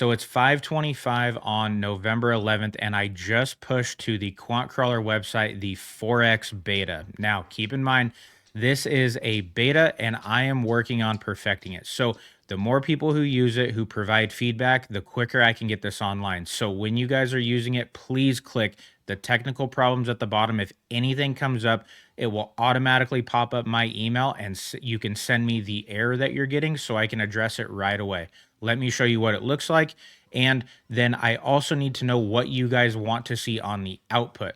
So it's 5:25 on November 11th, and I just pushed to the QuantCrawler website the Forex Beta. Now, keep in mind, this is a beta, and I am working on perfecting it. So the more people who use it, who provide feedback, the quicker I can get this online. So when you guys are using it, please click the technical problems at the bottom. If anything comes up, it will automatically pop up my email, and you can send me the error that you're getting so I can address it right away. Let me show you what it looks like. And then I also need to know what you guys want to see on the output.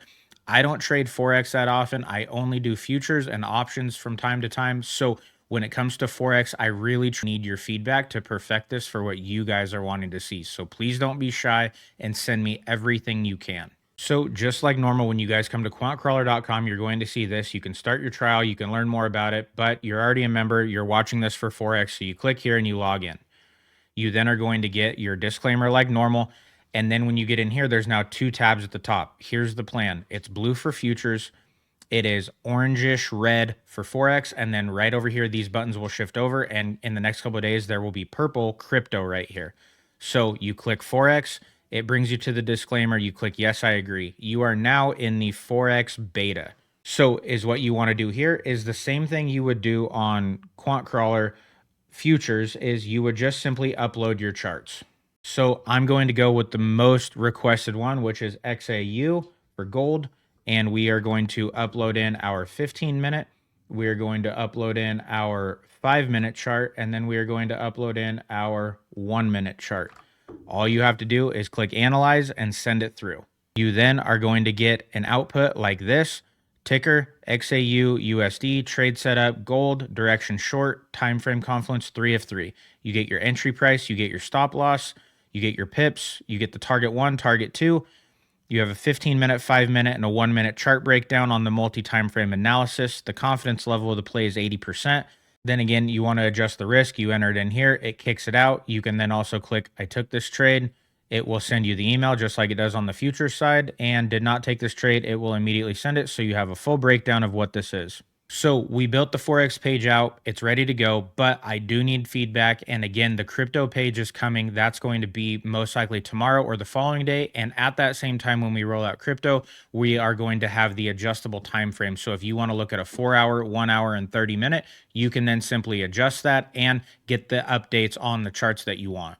I don't trade Forex that often. I only do futures and options from time to time. So when it comes to Forex, I really need your feedback to perfect this for what you guys are wanting to see. So please don't be shy and send me everything you can. So just like normal, when you guys come to quantcrawler.com, you're going to see this. You can start your trial. You can learn more about it, but you're already a member. You're watching this for Forex. So you click here and you log in. You then are going to get your disclaimer like normal. And then when you get in here, there's now two tabs at the top. Here's the plan. It's blue for futures. It is orangish red for Forex. And then right over here, these buttons will shift over. And in the next couple of days, there will be purple crypto right here. So you click Forex. It brings you to the disclaimer. You click yes, I agree. You are now in the Forex beta. So is what you want to do here is the same thing you would do on QuantCrawler futures is you would just simply upload your charts. So I'm going to go with the most requested one, which is XAU for gold. And we are going to upload in our 15-minute. We are going to upload in our 5-minute chart. And then we are going to upload in our 1-minute chart. All you have to do is click analyze and send it through. You then are going to get an output like this. Ticker, XAU, USD, trade setup, gold, direction short, time frame confluence, 3 of 3. You get your entry price, you get your stop loss, you get your pips, you get the target 1, target 2. You have a 15-minute, 5-minute, and a 1-minute chart breakdown on the multi-timeframe analysis. The confidence level of the play is 80%. Then again, you want to adjust the risk. You enter it in here. It kicks it out. You can then also click, I took this trade. It will send you the email just like it does on the future side, and did not take this trade. It will immediately send it. So you have a full breakdown of what this is. So we built the Forex page out. It's ready to go, but I do need feedback. And again, the crypto page is coming. That's going to be most likely tomorrow or the following day. And at that same time, when we roll out crypto, we are going to have the adjustable time frame. So if you want to look at a 4-hour, 1 hour, and 30-minute, you can then simply adjust that and get the updates on the charts that you want.